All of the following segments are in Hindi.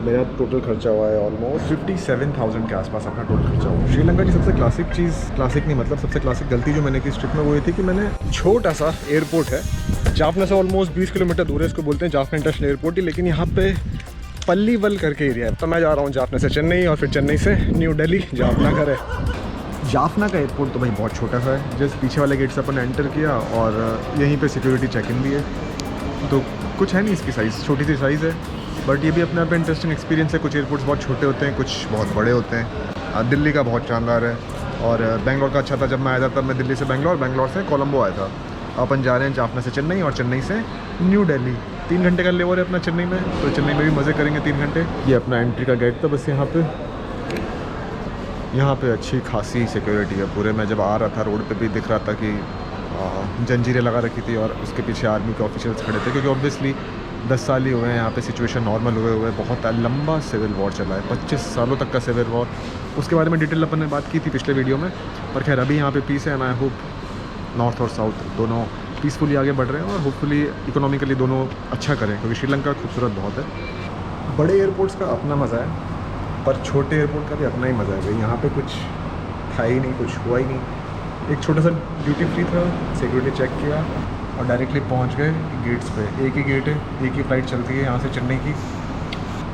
मेरा टोटल खर्चा हुआ है ऑलमोस्ट 57,000 के आसपास अपना टोटल खर्चा हुआ। श्रीलंका की सबसे क्लासिक चीज़, क्लासिक नहीं मतलब सबसे क्लासिक गलती जो मैंने की इस ट्रिप में वो ये थी कि मैंने छोटा सा एयरपोर्ट है जाफना से ऑलमोस्ट 20 किलोमीटर दूर है, इसको बोलते हैं जाफना इंटरनेशनल एयरपोर्ट ही, लेकिन यहाँ पे पल्लीवल करके एरिया है। तो मैं जा रहा हूँ जाफना से चेन्नई और फिर चेन्नई से न्यू दिल्ली, जाफना घर है। जाफना का एयरपोर्ट तो भाई बहुत छोटा सा है, जस्ट पीछे वाले गेट से अपन एंटर किया और यहीं पे सिक्योरिटी चेक इन भी है, तो कुछ है नहीं इसकी साइज़, छोटी सी साइज़ है, बट ये भी अपने आप में इंटरेस्टिंग एक्सपीरियंस है। कुछ एयरपोर्ट्स बहुत छोटे होते हैं, कुछ बहुत बड़े होते हैं। दिल्ली का बहुत शानदार है और बेंगलोर का अच्छा था। जब मैं आया था तब मैं दिल्ली से बेंगलोर, बेंगलोर से कोलंबो आया था। अपन जा रहे हैं जाफना से चेन्नई और चेन्नई से न्यू दिल्ली। 3 घंटे का लेवर है अपना चेन्नई में, तो चेन्नई में भी मज़े करेंगे 3 घंटे। ये अपना एंट्री का गेट था बस यहाँ पे अच्छी खासी सिक्योरिटी है पूरे। मैं जब आ रहा था रोड पे भी दिख रहा था कि जंजीरें लगा रखी थी और उसके पीछे आर्मी के ऑफिशियल्स खड़े थे, क्योंकि ऑब्वियसली 10 साल ही हुए हैं यहाँ पे, सिचुएशन नॉर्मल हुए बहुत लंबा सिविल वॉर चला है, 25 सालों तक का सिविल वॉर। उसके बारे में डिटेल अपन ने बात की थी पिछले वीडियो में, पर खैर अभी यहाँ पे पीस है एंड आई होप नॉर्थ और साउथ दोनों पीसफुली आगे बढ़ रहे हैं और होपफुली इकोनॉमिकली दोनों अच्छा करें, क्योंकि श्रीलंका खूबसूरत बहुत है। बड़े एयरपोर्ट्स का अपना मज़ा है, पर छोटे एयरपोर्ट का भी अपना ही मज़ा है भाई। यहाँ पे कुछ था ही नहीं, कुछ हुआ ही नहीं। एक छोटा सा ड्यूटी फ्री था, सिक्योरिटी चेक किया और डायरेक्टली पहुँच गए गेट्स पे। एक ही गेट है, एक ही फ़्लाइट चलती है यहाँ से चेन्नई की,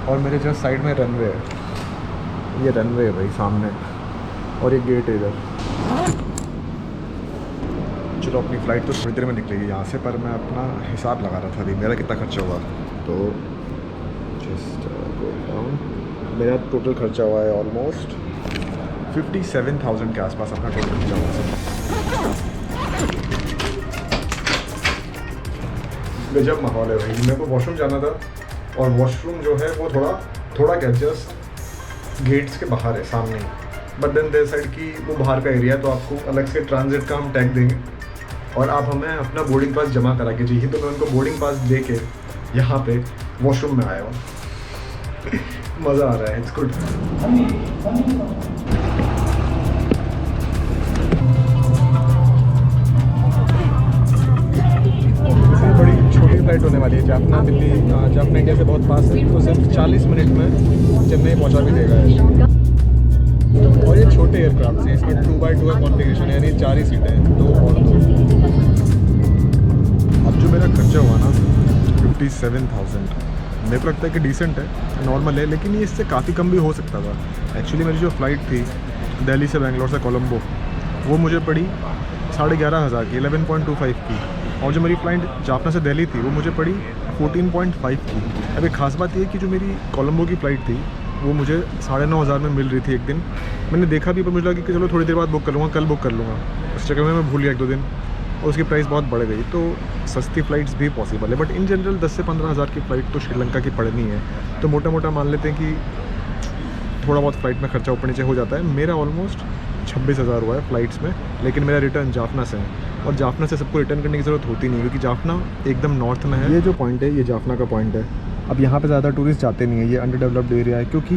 और मेरे जस्ट साइड में रनवे है। ये रनवे है भाई सामने, और एक गेट है इधर। चलो अपनी फ़्लाइट तो थोड़ी देर में निकलेगी यहाँ से, पर मैं अपना हिसाब लगा रहा था अभी मेरा कितना खर्चा हुआ। तो जस्ट गो डाउन, मेरा टोटल खर्चा हुआ है ऑलमोस्ट 57,000 के आसपास अपना टोटल खर्चा हुआ है। गजब माहौल है भाई। मेरे को वॉशरूम जाना था और वॉशरूम जो है वो थोड़ा क्या जस्ट गेट्स के बाहर है सामने, बट देन देयर साइड की वो बाहर का एरिया है, तो आपको अलग से ट्रांजिट का हम टैग देंगे और आप हमें अपना बोर्डिंग पास जमा करा के चाहिए। तो मैं उनको बोर्डिंग पास दे के यहाँ पे वॉशरूम में आया हूँ। मज़ा आ रहा है, इट्स गुड। बड़ी छोटी फ्लाइट होने वाली है जाफना दिल्ली, जाफना इंडिया से बहुत पास है, तो सिर्फ 40 मिनट में चेन्नई पहुँचा भी देगा है। और ये छोटे एयरक्राफ्ट हैं, इसमें 2x2 का कॉन्फ़िगरेशन है, यानी 4 ही सीटें हैं, 2 और 2। अब जो मेरा खर्चा हुआ ना 57,000, मेरे को लगता है कि डिसेंट है, नॉर्मल है, लेकिन ये इससे काफ़ी कम भी हो सकता था। एक्चुअली मेरी जो फ़्लाइट थी दिल्ली से बेंगलोर से कोलंबो, वो मुझे पड़ी 11,500 की, 11.25 की, और जो मेरी फ़्लाइट जाफना से दिल्ली थी वो मुझे पड़ी 14.5 की। अभी ख़ास बात ये है कि जो मेरी कोलंबो की फ़्लाइट थी वो मुझे 9,500 में मिल रही थी एक दिन। मैंने देखा भी, पर मुझे लगा कि चलो थोड़ी देर बाद बुक कर लूँगा, कल बुक कर लूँगा। उस चक्कर में मैं भूल गया 1-2 दिन, और उसकी प्राइस बहुत बढ़ गई। तो सस्ती फ़्लाइट्स भी पॉसिबल है, बट इन जनरल 10 से 15,000 की फ़्लाइट तो श्रीलंका की पड़नी है। तो मोटा मोटा मान लेते हैं कि थोड़ा बहुत फ़्लाइट में खर्चा ऊपर नीचे हो जाता है। मेरा ऑलमोस्ट 26,000 हुआ है फ़्लाइट्स में, लेकिन मेरा रिटर्न जाफना से है, और जाफना से सबको रिटर्न करने की ज़रूरत होती नहीं, क्योंकि जाफना एकदम नॉर्थ में है। ये जो पॉइंट है ये जाफना का पॉइंट है। अब यहाँ पे ज़्यादा टूरिस्ट जाते नहीं है, ये अंडर डेवलप्ड एरिया है, क्योंकि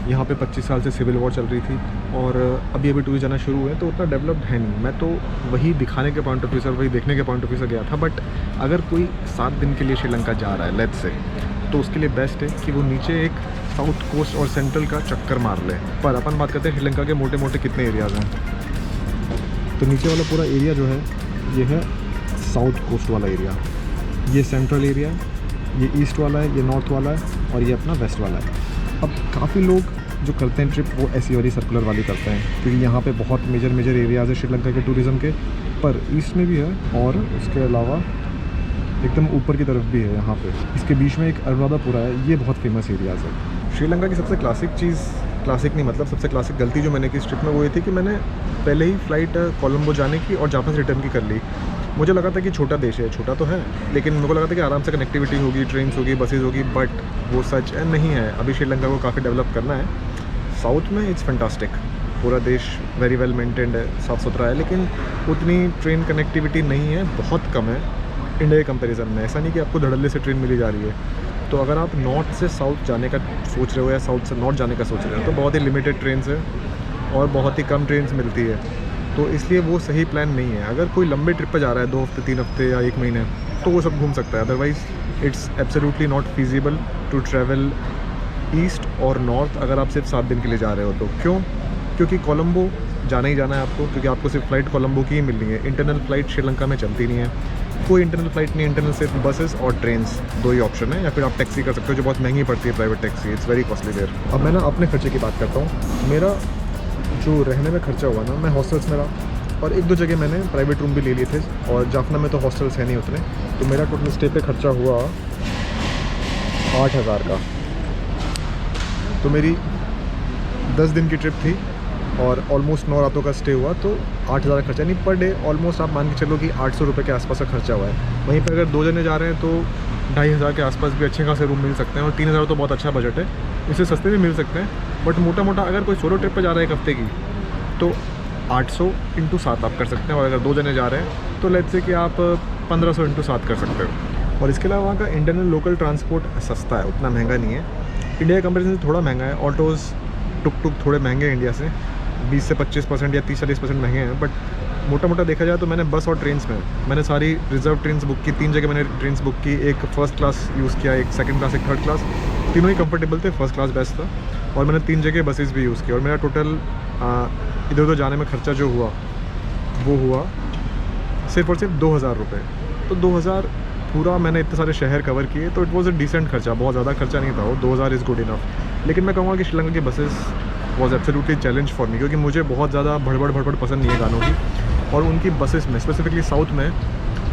यहाँ पे 25 साल से सिविल वॉर चल रही थी और अभी टूरिस्ट जाना शुरू हुए, तो उतना डेवलप्ड है नहीं। मैं तो वही दिखाने के पॉइंट ऑफ व्यू से, वही देखने के पॉइंट ऑफ व्यू से गया था, बट अगर कोई 7 दिन के लिए श्रीलंका जा रहा है लेट्स से, तो उसके लिए बेस्ट है कि वो नीचे एक साउथ कोस्ट और सेंट्रल का चक्कर मार ले। पर अपन बात करते हैं श्रीलंका के मोटे मोटे कितने एरियाज़ हैं। तो नीचे वाला पूरा एरिया जो है ये है साउथ कोस्ट वाला एरिया, ये सेंट्रल एरिया, ये ईस्ट वाला है, ये नॉर्थ वाला है, और ये अपना वेस्ट वाला है। अब काफ़ी लोग जो करते हैं ट्रिप वो ऐसी वाली सर्कुलर वाली करते हैं, क्योंकि यहाँ पे बहुत मेजर एरियाज़ है श्रीलंका के टूरिज़्म के, पर ईस्ट में भी है और उसके अलावा एकदम ऊपर की तरफ भी है। यहाँ पे इसके बीच में एक अनुराधापुरा है, ये बहुत फेमस एरियाज़ है। श्रीलंका की सबसे क्लासिक चीज़, क्लासिक नहीं मतलब सबसे क्लासिक गलती जो मैंने की इस ट्रिप में वो ये थी कि मैंने पहले ही फ़्लाइट कोलंबो जाने की और जाफना से रिटर्न की कर ली। मुझे लगा था कि छोटा देश है, छोटा तो है, लेकिन मेरे को लगा था कि आराम से कनेक्टिविटी होगी, ट्रेन्स होगी, बसेज होगी, बट वो सच नहीं है। अभी श्रीलंका को काफ़ी डेवलप करना है। साउथ में इट्स फैंटास्टिक, पूरा देश वेरी वेल मेंटेन्ड है, साफ़ सुथरा है, लेकिन उतनी ट्रेन कनेक्टिविटी नहीं है, बहुत कम है इंडिया के कंपैरिजन में। ऐसा नहीं कि आपको धड़ल्ले से ट्रेन मिली जा रही है। तो अगर आप नॉर्थ से साउथ जाने का सोच रहे हो या साउथ से नॉर्थ जाने का सोच रहे हो, तो बहुत ही लिमिटेड ट्रेन्स है और बहुत ही कम ट्रेन्स मिलती है, तो इसलिए वो सही प्लान नहीं है। अगर कोई लंबे ट्रिप पर जा रहा है 2 हफ्ते 3 हफ्ते या 1 महीने, तो वो सब घूम सकता है, otherwise it's absolutely not feasible to travel east और नॉर्थ अगर आप सिर्फ 7 दिन के लिए जा रहे हो तो। क्यों? क्योंकि कोलंबो जाना ही जाना है आपको, क्योंकि आपको सिर्फ फ़्लाइट कोलंबो की ही मिलनी है। इंटरनल फ़्लाइट श्रीलंका में चलती नहीं है, कोई इंटरनल फ़्लाइट नहीं, इंटरनल सिर्फ बसेस और ट्रेन्स, 2 ही ऑप्शन है। या फिर आप टैक्सी कर सकते हो जो बहुत महंगी पड़ती है, private taxi, it's very costly there. अब मैं ना अपने खर्चे की बात करता हूँ। मेरा जो रहने में खर्चा हुआ ना, मैं हॉस्टल्स में रहा और 1-2 जगह मैंने प्राइवेट रूम भी ले लिए थे, और जाफना में तो हॉस्टल्स है नहीं उतने, तो मेरा टोटल स्टे पे खर्चा हुआ 8,000 का। तो मेरी 10 दिन की ट्रिप थी और ऑलमोस्ट 9 रातों का स्टे हुआ, तो 8,000 का खर्चा, नहीं पर डे ऑलमोस्ट आप मान के चलो कि 800 रुपये के आसपास का खर्चा हुआ है। वहीं पर अगर 2 जने जा रहे हैं तो 2,500 के आसपास भी अच्छे खासे रूम मिल सकते हैं, और 3,000 तो बहुत अच्छा बजट है, इससे सस्ते भी मिल सकते हैं। बट मोटा मोटा अगर कोई सोलो ट्रिप पर जा रहा है 1 हफ्ते की, तो 800 × 7 आप कर सकते हैं, और अगर 2 जने जा रहे हैं तो लेट्स से कि आप 1500 × 7 कर सकते हो। और इसके अलावा वहाँ का इंटरनल लोकल ट्रांसपोर्ट सस्ता है, उतना महंगा नहीं है। इंडिया के कंपेरिजन से थोड़ा महंगा है। ऑटोज़, टुक टुक थोड़े महंगे हैं इंडिया से, 20 से 25% या 30-40% महंगे हैं। बट मोटा मोटा देखा जाए तो मैंने बस और ट्रेन्स में मैंने सारी रिजर्व ट्रेन्स बुक की। 3 जगह मैंने ट्रेन्स बुक की, एक फ़र्स्ट क्लास यूज़ किया, एक सेकंड क्लास, एक थर्ड क्लास, तीनों ही कंफर्टेबल थे, फर्स्ट क्लास बेस्ट था। और मैंने 3 जगह बसेस भी यूज़ की, और मेरा टोटल इधर उधर जाने में खर्चा जो हुआ वो हुआ सिर्फ और सिर्फ 2,000 रुपये। तो 2,000 पूरा मैंने इतने सारे शहर कवर किए, तो इट वाज अ डिसेंट खर्चा, बहुत ज़्यादा खर्चा नहीं था वो। 2,000 इज़ गुड इनफ। लेकिन मैं कहूँगा कि श्रीलंका की buses was absolutely challenge for me, क्योंकि मुझे बहुत ज़्यादा भड़बड़ पसंद नहीं है गानों की। और उनकी बसेस में स्पेसिफिकली साउथ में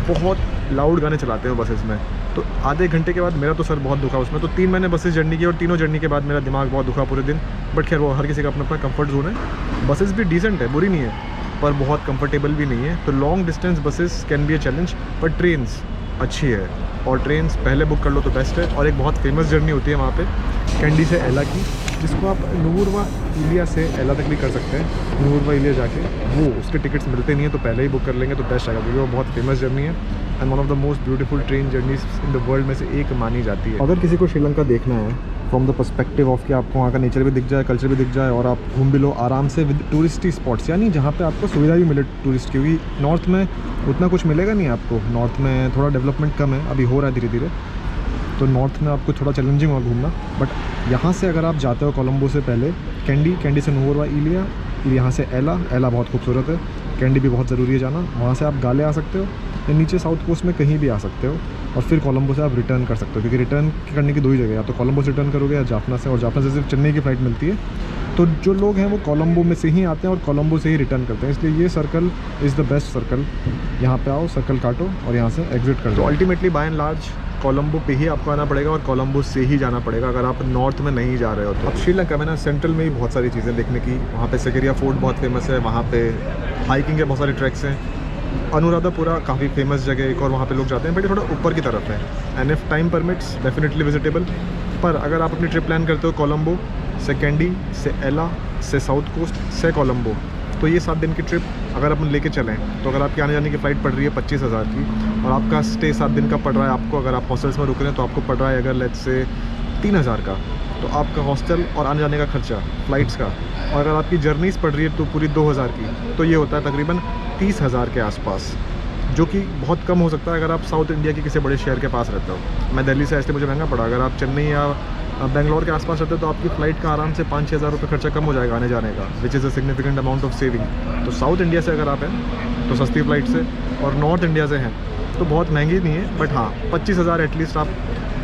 बहुत लाउड गाने चलाते हैं बसेस में, तो आधे घंटे के बाद मेरा तो सर बहुत दुखा उसमें। तो 3 महीने बसेस जर्नी की, और तीनों जर्नी के बाद मेरा दिमाग बहुत दुखा पूरे दिन। बट खैर वो हर किसी का अपना अपना कंफर्ट जोन है। बसेस भी डिसेंट है, बुरी नहीं है, पर बहुत कंफर्टेबल भी नहीं है। तो long distance buses can be a challenge, पर ट्रेन्स अच्छी है, और ट्रेन्स पहले बुक कर लो तो बेस्ट है। और एक बहुत फेमस जर्नी होती है वहाँ पे कैंडी से एला की, जिसको आप नूरवा इलिया से एला तक भी कर सकते हैं। नूरवा इलिया जाके वो उसके टिकट्स मिलते नहीं है, तो पहले ही बुक कर लेंगे तो बेस्ट आएगा, क्योंकि वो बहुत फेमस जर्नी है and one of the most beautiful train journeys in the world में से एक मानी जाती है। अगर किसी को श्रीलंका देखना है फ्रॉम द पर्सपेक्टिव ऑफ कि आपको वहाँ का नेचर भी दिख जाए, कल्चर भी दिख जाए, और आप घूम भी लो आराम से विद टूरिस्टी स्पॉट्स, यानी जहाँ पे आपको सुविधा भी मिले टूरिस्ट, क्योंकि नॉर्थ में उतना कुछ मिलेगा नहीं आपको। नॉर्थ में थोड़ा डेवलपमेंट कम है, अभी हो रहा है धीरे धीरे, तो नॉर्थ में आपको थोड़ा चैलेंजिंग होगा घूमना। बट यहाँ से अगर आप जाते हो कोलंबो से पहले कैंडी से नूरवा इलिया, यहाँ से एला बहुत खूबसूरत है, कैंडी भी बहुत ज़रूरी है जाना। वहाँ से आप गाले आ सकते हो, या नीचे साउथ कोस्ट में कहीं भी आ सकते हो, और फिर कोलंबो से आप रिटर्न कर सकते हो, क्योंकि रिटर्न करने की 2 ही जगह, या तो कोलंबो से रिटर्न करोगे या जाफना से, और जाफना से सिर्फ चेन्नई की फ़्लाइट मिलती है। तो जो लोग हैं वो कोलंबो में से ही आते हैं और कोलंबो से ही रिटर्न करते हैं, इसलिए ये circle is the best circle. यहाँ पे आओ, सर्कल काटो और यहाँ से एग्जिट कर दो। तो ultimately by and large Colombo पे ही आपको आना पड़ेगा, और कोलंबो से ही जाना पड़ेगा अगर आप नॉर्थ में नहीं जा रहे हो तो। अब श्रीलंका में ना सेंट्रल में ही बहुत सारी चीज़ें देखने की, वहाँ पे सेकेरिया फोर्ट बहुत फेमस है, वहाँ पे हाइकिंग के बहुत सारे ट्रैक्स हैं। अनुराधापुरा काफ़ी फेमस जगह एक, और वहाँ पे लोग जाते हैं, बट ये थोड़ा ऊपर की तरफ है। And if time permits definitely vegetable. पर अगर आप अपनी ट्रिप प्लान करते हो कोलंबो से कैंडी से एला से साउथ कोस्ट से कोलंबो, तो ये 7 दिन की ट्रिप अगर अपन लेके चलें, तो अगर आपकी आने जाने की फ़्लाइट पड़ रही है 25,000 की, और आपका स्टे 7 दिन का पड़ रहा है आपको, अगर आप हॉस्टल्स में रुक रहे हैं तो आपको पड़ रहा है अगर लेट्स से 3,000 का, तो आपका हॉस्टल और आने जाने का खर्चा फ़्लाइट्स का, और अगर आपकी जर्नीज़ पड़ रही है तो पूरी 2,000 की, तो ये होता है तकरीबन 30,000 के आसपास, जो कि बहुत कम हो सकता है अगर आप साउथ इंडिया के किसी बड़े शहर के पास रहते हो। मैं दिल्ली से ऐसे मुझे महंगा पड़ा, अगर आप चेन्नई या बेंगलोर के आसपास रहते हो तो आपकी फ़्लाइट का आराम से 5-6 हज़ार रुपये खर्चा कम हो जाएगा आने जाने का, which is a significant amount of saving. तो साउथ इंडिया से अगर आप हैं तो सस्ती फ़्लाइट से, और नॉर्थ इंडिया से हैं तो बहुत महंगी नहीं है, बट हाँ 25,000 एटलीस्ट आप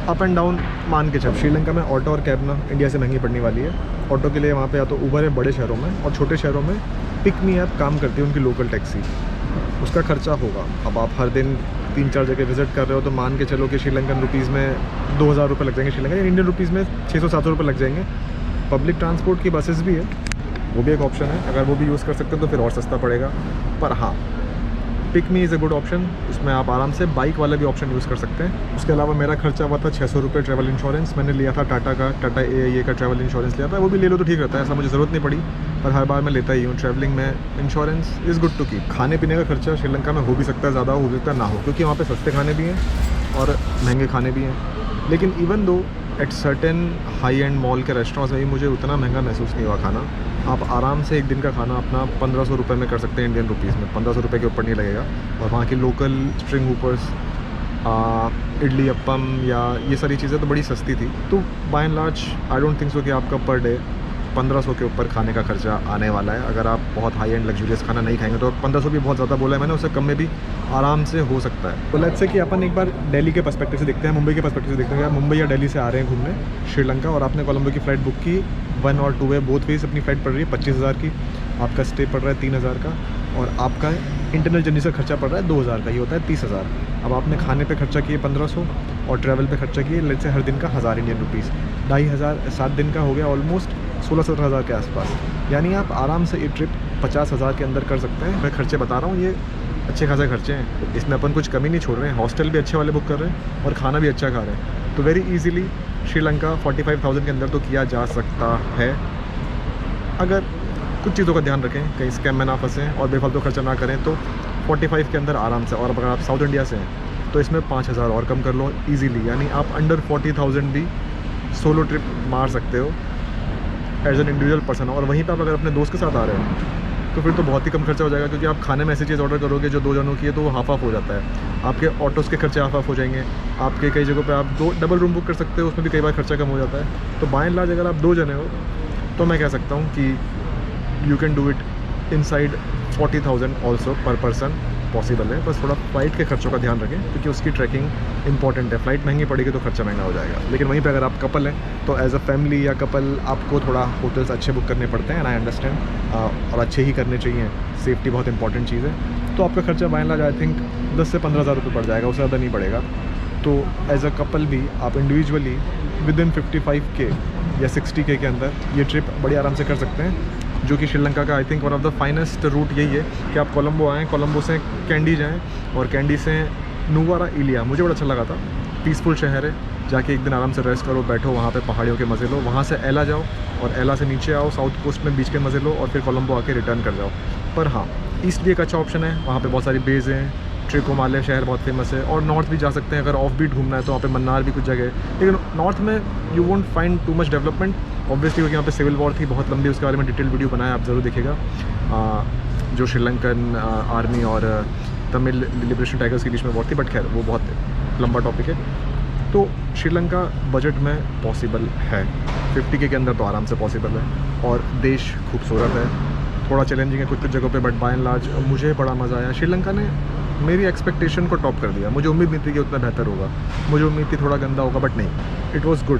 अप एंड डाउन मान के चलो। श्रीलंका में ऑटो और कैब ना इंडिया से महंगी पड़ने वाली है। ऑटो के लिए वहाँ पे या तो उबर है बड़े शहरों में, और छोटे शहरों में पिक मी ऐप काम करती है उनकी लोकल टैक्सी, उसका खर्चा होगा। अब आप हर दिन 3-4 जगह विज़िट कर रहे हो तो मान के चलो कि श्रीलंकन रुपीज़ में 2,000 रुपये लग जाएंगे श्रीलंका, या इंडियन रुपीज़ में 600-700 रुपये लग जाएंगे। पब्लिक ट्रांसपोर्ट की बसेस भी है, वो भी एक ऑप्शन है, अगर वो भी यूज़ कर सकते हो तो फिर और सस्ता पड़ेगा। पर हाँ, pick me is a good option, उसमें आप आराम से बाइक वाला भी ऑप्शन यूज़ कर सकते हैं। उसके अलावा मेरा खर्चा हुआ था 600 रुपये ट्रैवल इंश्योरेंस, मैंने लिया था टाटा AIA का ट्रैवल इंश्योरेंस लिया था। वो भी ले लो तो ठीक रहता है, ऐसा मुझे ज़रूरत नहीं पड़ी, पर हर बार मैं लेता ही हूँ ट्रैवलिंग में। Insurance is good to keep. खाने पीने का खर्चा श्रीलंका में हो भी सकता है ज़्यादा, हो सकता है ना हो, क्योंकि वहाँ पे सस्ते खाने भी हैं और महंगे खाने भी हैं। लेकिन even though at certain high and mall के रेस्टोरेंट्स में भी मुझे उतना महंगा महसूस नहीं हुआ खाना। आप आराम से एक दिन का खाना अपना 1,500 रुपये में कर सकते हैं इंडियन रुपीज़ में, 1,500 रुपये के ऊपर नहीं लगेगा। और वहाँ की local string hoppers idli appam या ये सारी चीज़ें तो बड़ी सस्ती थी। तो bye and large I don't think so कि आपका पर डे 1500 के ऊपर खाने का खर्चा आने वाला है। अगर आप बहुत हाई एंड लग्जूरियस खाना नहीं खाएंगे तो 1500 भी बहुत ज़्यादा बोला है मैंने, उससे कम में भी आराम से हो सकता है। तो लेट्स से कि अपन एक बार दिल्ली के पर्सपेक्टिव से देखते हैं, मुंबई के पर्सपेक्टिव से देखते हैं। आप मुंबई या दिल्ली से आ रहे हैं घूमने श्रीलंका और आपने कोलंबो की फ़्लाइट बुक की 1 और 2 वे, बोथ वेज अपनी फ़्लाइट पड़ रही है 25,000 की, आपका स्टे पड़ रहा है 3,000 का और आपका इंटरनल जर्नी से खर्चा पड़ रहा है 2,000 का, ये होता है 30,000। अब आपने खाने पे खर्चा किए 1500 और ट्रैवल पे खर्चा किए लेट्स से हर दिन का 1000 इंडियन रुपीज़, 2,500 7 दिन का हो गया ऑलमोस्ट 16-17,000 के आसपास। यानी आप आराम से ये ट्रिप 50,000 के अंदर कर सकते हैं। मैं खर्चे बता रहा हूँ, ये अच्छे खासे खर्चे हैं, इसमें अपन कुछ कमी नहीं छोड़ रहे हैं। हॉस्टल भी अच्छे वाले बुक कर रहे हैं और खाना भी अच्छा खा रहे हैं। तो वेरी ईजीली श्रीलंका 45,000 के अंदर तो किया जा सकता है, अगर कुछ चीज़ों का ध्यान रखें, कहीं स्कैम में ना फंसें और बेफालतू खर्चा ना करें। तो 45 के अंदर आराम से। और अगर आप साउथ इंडिया से हैं तो इसमें 5,000 और कम कर लो ईजीली, यानी आप अंडर 40,000 भी सोलो ट्रिप मार सकते हो एज एन इंडिविजुअल पर्सन। और वहीं पर आप अगर अपने दोस्त के साथ आ रहे हैं तो फिर तो बहुत ही कम खर्चा हो जाएगा, क्योंकि आप खाने में ऐसी चीज़ ऑर्डर करोगे जो 2 जनों की है तो वो हाफ ऑफ हो जाता है। आपके ऑटोज़ के खर्चे हाफ ऑफ हो जाएंगे, आपके कई जगहों पे आप 2 डबल रूम बुक कर सकते हो, उसमें भी कई बार खर्चा कम हो जाता है। तो बाय एंड लार्ज अगर आप 2 जने हो तो मैं कह सकता हूँ कि you can do it inside 40,000 also पर पर्सन पॉसिबल है। बस थोड़ा फ़्लाइट के खर्चों का ध्यान रखें, क्योंकि उसकी ट्रैकिंग इंपॉर्टेंट है। फ़्लाइट महंगी पड़ेगी तो खर्चा महंगा हो जाएगा। लेकिन वहीं पे अगर आप कपल हैं तो एज अ फैमिली या कपल आपको थोड़ा होटल्स अच्छे बुक करने पड़ते हैं, एंड आई अंडरस्टैंड, और अच्छे ही करने चाहिए, सेफ्टी बहुत इंपॉर्टेंट चीज़ है। तो आपका खर्चा by and large I think 10 से 15,000 रुपये पड़ जाएगा, उससे ज़्यादा नहीं पड़ेगा। तो एज अ कपल भी आप इंडिविजुअली विद इन 55K या 60K के अंदर ये ट्रिप बड़ी आराम से कर सकते हैं, जो कि श्रीलंका का I think one of the finest route यही है कि आप कोलंबो आएँ, कोलंबो से कैंडी जाएँ और कैंडी से नुवारा इलिया, मुझे बड़ा अच्छा लगा था। पीसफुल शहर है, जाके एक दिन आराम से रेस्ट करो, बैठो वहाँ पे, पहाड़ियों के मज़े लो। वहाँ से एला जाओ और एला से नीचे आओ, साउथ कोस्ट में बीच के मज़े लो और फिर कोलंबो आके रिटर्न कर जाओ। पर हाँ, ईस्ट भी एक अच्छा ऑप्शन है, वहाँ पे बहुत सारी बेज हैं, ट्रिकोमाले शहर बहुत फेमस है। और नॉर्थ भी जा सकते हैं, अगर ऑफ बीट घूमना है तो वहाँ पे मन्नार भी कुछ जगह है। लेकिन नॉर्थ में you won't find too much development obviously, क्योंकि यहाँ पे सिविल वॉर थी बहुत लंबी, उसके बारे में डिटेल वीडियो बनाया, आप ज़रूर देखिएगा, जो श्रीलंकन आर्मी और तमिल लिबरेशन टाइगर्स के बीच में वॉर थी। बट खैर वो बहुत लंबा टॉपिक है। तो श्रीलंका बजट में पॉसिबल है, 50K के अंदर तो आराम से पॉसिबल है। और देश खूबसूरत है, थोड़ा चैलेंजिंग है कुछ जगहों पे, बट बाय एंड लार्ज मुझे बड़ा मज़ा आया। श्रीलंका ने मेरी एक्सपेक्टेशन को टॉप कर दिया। मुझे उम्मीद नहीं थी कि उतना बेहतर होगा, मुझे उम्मीद थी थोड़ा गंदा होगा, बट नहीं, इट वाज गुड।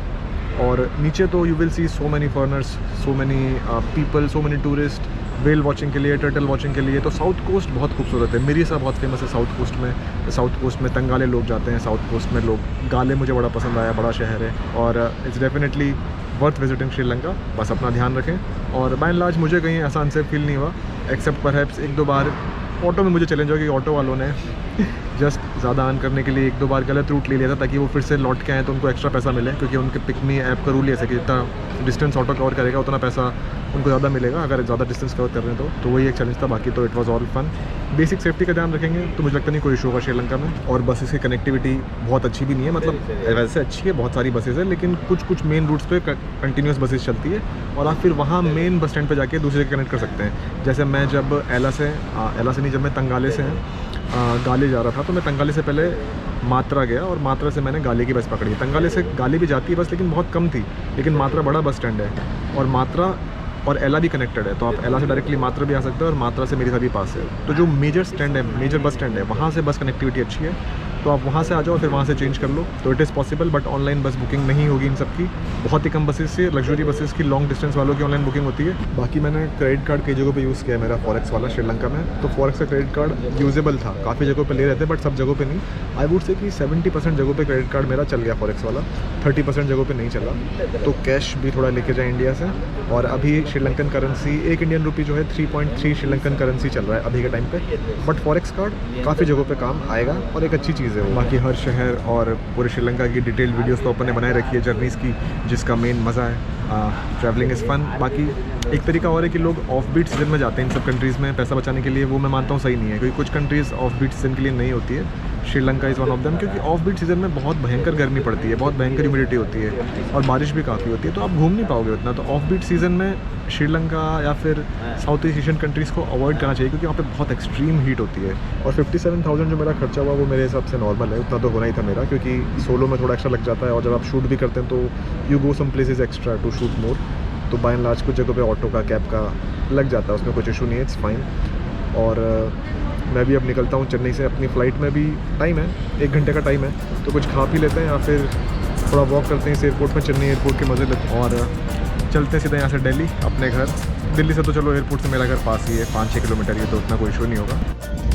और नीचे तो you will see so many foreigners, so many people, so many tourist, well watching के लिए, टर्टल वॉचिंग के लिए। तो साउथ कोस्ट बहुत खूबसूरत है, मिरिसा बहुत फेमस है साउथ कोस्ट में। साउथ कोस्ट में तंगाले लोग जाते हैं, साउथ कोस्ट में लोग गाले, मुझे बड़ा पसंद आया, बड़ा शहर है और it's definitely worth visiting Sri Lanka. बस अपना ध्यान रखें। और बाय एंड लार्ज मुझे कहीं ऐसा अनसेफ फील नहीं हुआ, एक्सेप्ट परहैप्स 1-2 बार ऑटो में मुझे चैलेंज हुआ कि ऑटो वालों ने जस्ट ज़्यादा अर्न करने के लिए 1-2 बार गलत रूट ले लिया था, ताकि वो फिर से लौट के आए तो उनको एक्स्ट्रा पैसा मिले, क्योंकि उनके पिकमी ऐप का रूल ऐसा कि जितना डिस्टेंस ऑटो कवर करेगा उतना पैसा उनको ज़्यादा मिलेगा अगर ज़्यादा डिस्टेंस कवर कर रहे हैं तो वही एक चैलेंज था। बाकी तो it was all fun. Basic safety का ध्यान रखेंगे तो मुझे लगता नहीं कोई इशू होगा श्रीलंका में। और बसेस की कनेक्टिविटी बहुत अच्छी भी नहीं है, मतलब वैसे अच्छी है, बहुत सारी बसेस है, लेकिन कुछ मेन रूट्स पे कंटिन्यूस बसेस चलती है और आप फिर वहाँ मेन बस स्टैंड पे जाके दूसरे से कनेक्ट कर सकते हैं। जैसे मैं जब एला से नहीं, जब मैं तंगाले से गाले जा रहा था तो मैं तंगाले से पहले मात्रा गया और मात्रा से मैंने गाले की बस पकड़ी। तंगाले से गाले भी जाती है बस, लेकिन बहुत कम थी। लेकिन मात्रा बड़ा बस स्टैंड है और मात्रा और एला भी कनेक्टेड है, तो आप एला से डायरेक्टली मात्रा भी आ सकते हो और मात्रा से मेरी सभी पास है। तो जो मेजर स्टैंड है, मेजर बस स्टैंड है, वहाँ से बस कनेक्टिविटी अच्छी है, तो आप वहाँ से आ जाओ फिर वहाँ से चेंज कर लो, तो it is possible. But online बस बुकिंग नहीं होगी इन सब की, बहुत ही कम बसेस से, लग्जरी बसेस की, लॉन्ग डिस्टेंस वालों की ऑनलाइन बुकिंग होती है। बाकी मैंने क्रेडिट कार्ड कई जगहों पे यूज़ किया है मेरा, फॉरेक्स वाला श्रीलंका में। तो फॉरेक्स का क्रेडिट कार्ड यूजेबल था, काफ़ी जगहों पे ले रहे थे बट सब जगहों पे नहीं। आई वुड से कि 70% जगहों पे क्रेडिट कार्ड मेरा चल गया फॉरेक्स वाला, 30% जगहों पे नहीं चला। तो कैश भी थोड़ा लेके जाए इंडिया से। और अभी श्रीलंकन करेंसी, 1 इंडियन रुपी जो है 3.3 श्रीलंकन करेंसी चल रहा है अभी के टाइम पे। बट फॉरेक्स कार्ड काफ़ी जगहों पे काम आएगा और एक अच्छी चीज़ है वो। बाकी हर शहर और पूरे श्रीलंका की डिटेल्ड वीडियोस तो अपन ने बनाए रखी है जर्नीज़ की, जिसका मेन मज़ा है। Travelling is fun. बाकी एक तरीका और है कि लोग ऑफ बीट सीजन में जाते हैं इन सब कंट्रीज़ में पैसा बचाने के लिए, वो मैं मानता हूँ सही नहीं है, क्योंकि कुछ कंट्रीज़ ऑफ बीट सीजन के लिए नहीं होती है। Sri Lanka is one of them, क्योंकि ऑफ बीट सीज़न में बहुत भयंकर गर्मी पड़ती है, बहुत भयंकर ह्यूमिडिटी होती है और बारिश भी काफ़ी होती है, तो आप घूम नहीं पाओगे उतना। तो ऑफ बीट सीज़न में श्रीलंका या फिर साउथ ईस्ट एशियन कंट्रीज़ को अवॉइड करना चाहिए, क्योंकि वहाँ पे बहुत एक्सट्रीम हीट होती है। और 57,000 जो मेरा खर्चा हुआ वो मेरे हिसाब से नॉर्मल है, उतना तो होना ही था मेरा, क्योंकि सोलो में थोड़ा एक्स्ट्रा लग जाता है और जब आप शूट भी करते हैं तो you go some places extra to shoot more, तो बाय एंड लार्ज कुछ जगह पे ऑटो का कैब का लग जाता है, उसमें कुछ इशू नहीं है, इट्स फाइन। और मैं भी अब निकलता हूँ चेन्नई से, अपनी फ़्लाइट में भी टाइम है, 1 घंटे का टाइम है, तो कुछ खा पी लेते हैं या फिर थोड़ा वॉक करते हैं इस एयरपोर्ट में, चेन्नई एयरपोर्ट के मज़े लेते हैं और चलते हैं सीधा यहाँ से दिल्ली अपने घर। दिल्ली से तो चलो एयरपोर्ट से मेरा घर पास ही है, 5-6 किलोमीटर ही है, तो उतना कोई इशू नहीं होगा।